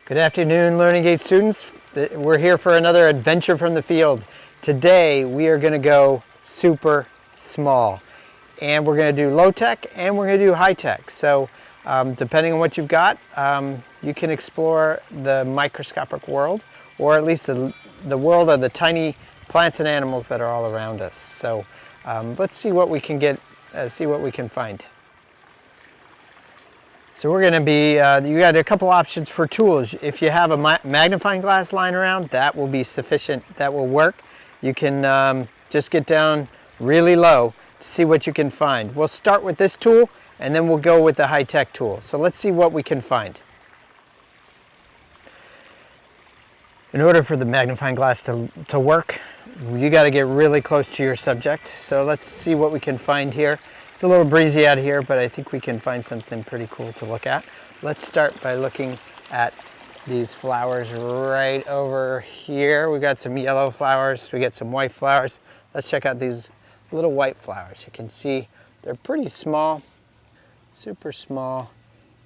Good afternoon, Learning Gate students. We're here for another adventure from the field. Today we are going to go super small, and we're going to do low tech and we're going to do high tech. So depending on what you've got, you can explore the microscopic world, or at least the world of the tiny plants and animals that are all around us. So let's see what we can get, see what we can find. So we're going to be, you got a couple options for tools. If you have a magnifying glass lying around, that will be sufficient, that will work. You can just get down really low to see what you can find. We'll start with this tool and then we'll go with the high-tech tool. So let's see what we can find. In order for the magnifying glass to work, you got to get really close to your subject. So let's see what we can find here. It's a little breezy out here, but I think we can find something pretty cool to look at. Let's start by looking at these flowers right over here. We got some yellow flowers, we got some white flowers. Let's check out these little white flowers. You can see they're pretty small, super small,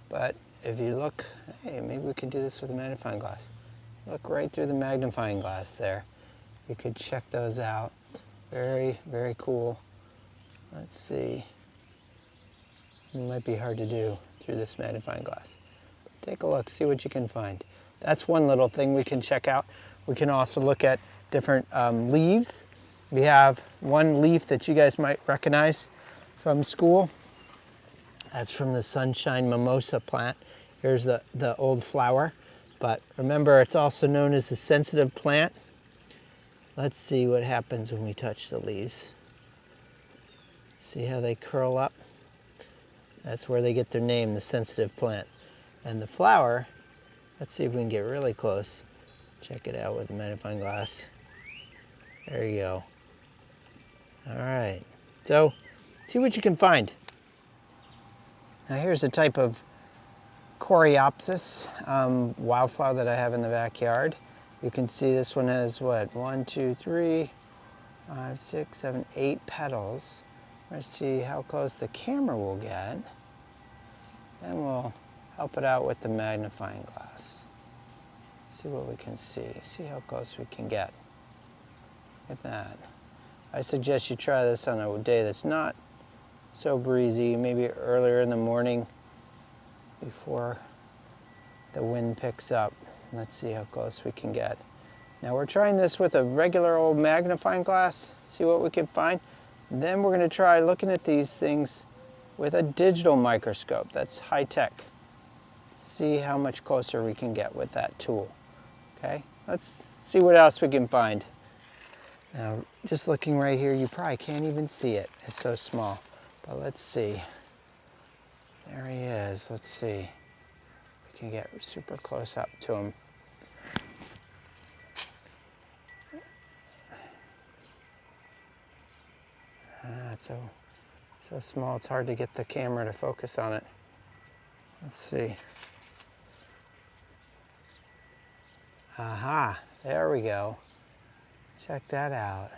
but if you look, hey, maybe we can do this with a magnifying glass. Look right through the magnifying glass there. You could check those out. Very, very cool. Let's see. It might be hard to do through this magnifying glass. But take a look, see what you can find. That's one little thing we can check out. We can also look at different leaves. We have one leaf that you guys might recognize from school. That's from the sunshine mimosa plant. Here's the old flower. But remember, it's also known as a sensitive plant. Let's see what happens when we touch the leaves. See how they curl up? That's where they get their name, the sensitive plant. And the flower, let's see if we can get really close. Check it out with a magnifying glass. There you go. All right, so see what you can find. Now here's a type of coreopsis wildflower that I have in the backyard. You can see this one has what, 1, 2, 3, 5, 6, 7, 8 petals. Let's see how close the camera will get. Then we'll help it out with the magnifying glass. See what we can see. See how close we can get. Look at that. I suggest you try this on a day that's not so breezy, maybe earlier in the morning before the wind picks up. Let's see how close we can get. Now we're trying this with a regular old magnifying glass, see what we can find. Then we're going to try looking at these things with a digital microscope. That's high tech. See how much closer we can get with that tool. Okay, let's see what else we can find. Now, just looking right here, you probably can't even see it. It's so small. But let's see. There he is. Let's see. We can get super close up to him. It's so small, it's hard to get the camera to focus on it. Let's see. Aha, there we go. Check that out.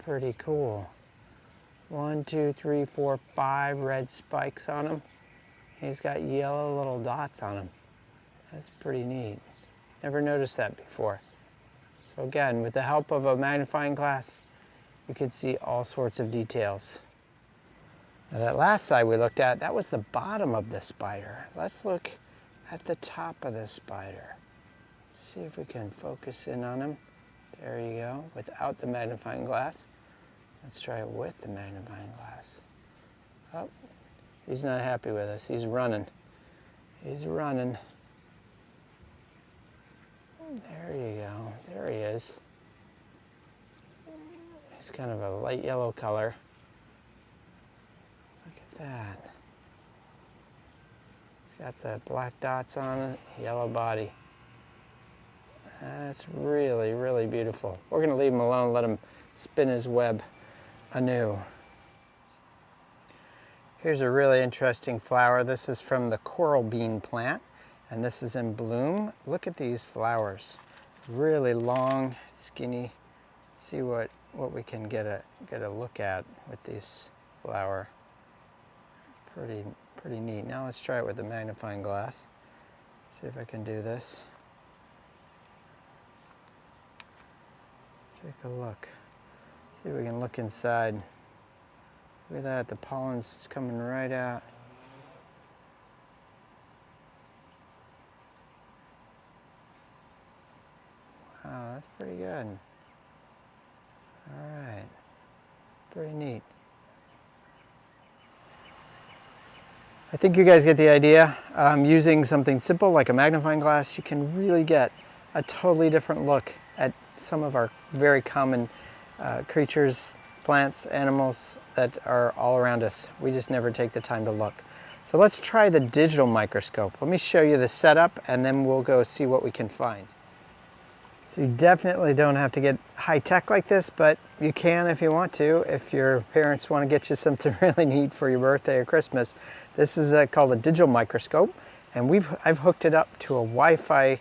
Pretty cool. 1, 2, 3, 4, 5 red spikes on him. He's got yellow little dots on him. That's pretty neat. Never noticed that before. So again, with the help of a magnifying glass, you can see all sorts of details. Now that last side we looked at, that was the bottom of the spider. Let's look at the top of the spider. See if we can focus in on him. There you go, without the magnifying glass. Let's try it with the magnifying glass. Oh, he's not happy with us. He's running. He's running. There you go. There he is. He's kind of a light yellow color. Look at that. He's got the black dots on it, yellow body. That's really, really beautiful. We're going to leave him alone, let him spin his web anew. Here's a really interesting flower. This is from the coral bean plant, and this is in bloom. Look at these flowers. Really long, skinny. Let's see what we can get a look at with this flower. Pretty neat. Now let's try it with the magnifying glass. See if I can do this. Take a look. See if we can look inside. Look at that, the pollen's coming right out. Wow, that's pretty good. All right, pretty neat. I think you guys get the idea. Using something simple like a magnifying glass, you can really get a totally different look at some of our very common creatures, plants, animals that are all around us. We just never take the time to look. So let's try the digital microscope. Let me show you the setup and then we'll go see what we can find. So you definitely don't have to get high tech like this, but you can if you want to. If your parents want to get you something really neat for your birthday or Christmas. This is called a digital microscope, and I've hooked it up to a Wi-Fi,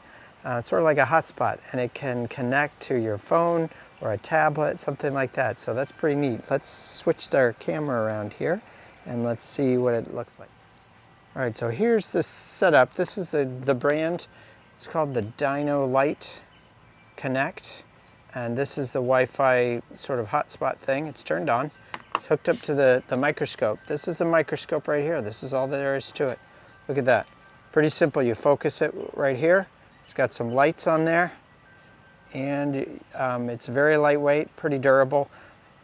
sort of like a hotspot, and it can connect to your phone or a tablet, something like that. So that's pretty neat. Let's switch our camera around here and let's see what it looks like. All right, so here's the setup. This is the brand. It's called the Dino Light Connect, and this is the Wi-Fi sort of hotspot thing. It's turned on. It's hooked up to the microscope. This is the microscope right here. This is all there is to it. Look at that. Pretty simple. You focus it right here. It's got some lights on there, and it's very lightweight, pretty durable.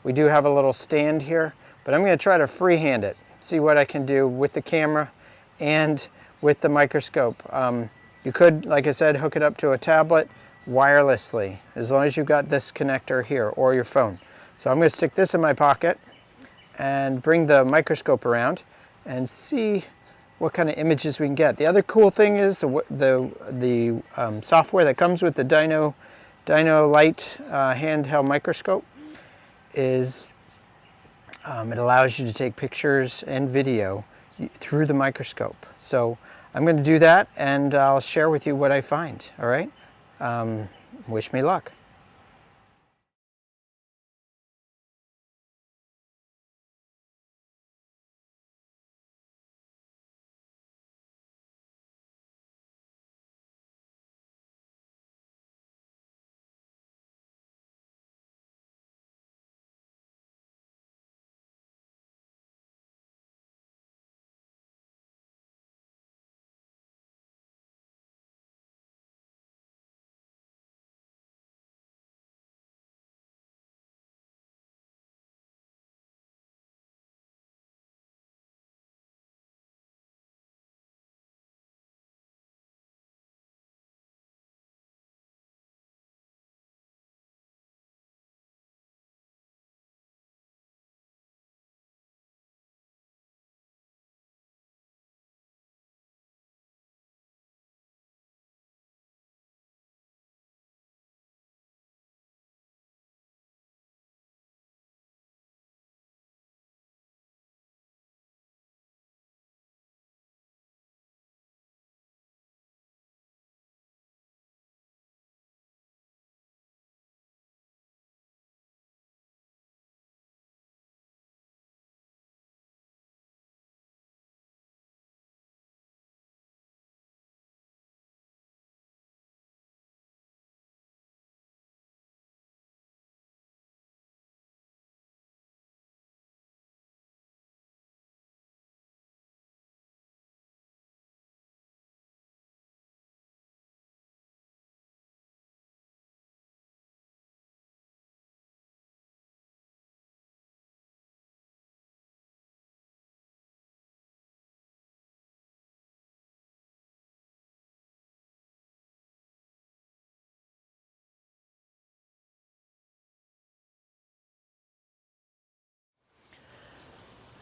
We do have a little stand here, but I'm going to try to freehand it, see what I can do with the camera and with the microscope. You could, like I said, hook it up to a tablet wirelessly, as long as you've got this connector here or your phone. So I'm going to stick this in my pocket and bring the microscope around and see what kind of images we can get. The other cool thing is the software that comes with the Dino Light handheld microscope is it allows you to take pictures and video through the microscope. So I'm going to do that and I'll share with you what I find. All right. Wish me luck.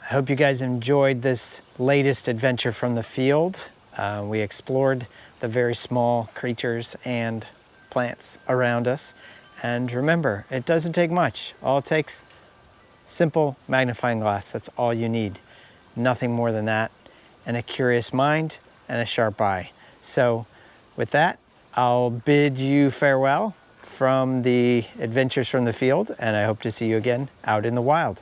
I hope you guys enjoyed this latest adventure from the field. We explored the very small creatures and plants around us. And remember, it doesn't take much. All it takes, simple magnifying glass. That's all you need. Nothing more than that. And a curious mind and a sharp eye. So with that, I'll bid you farewell from the adventures from the field, and I hope to see you again out in the wild.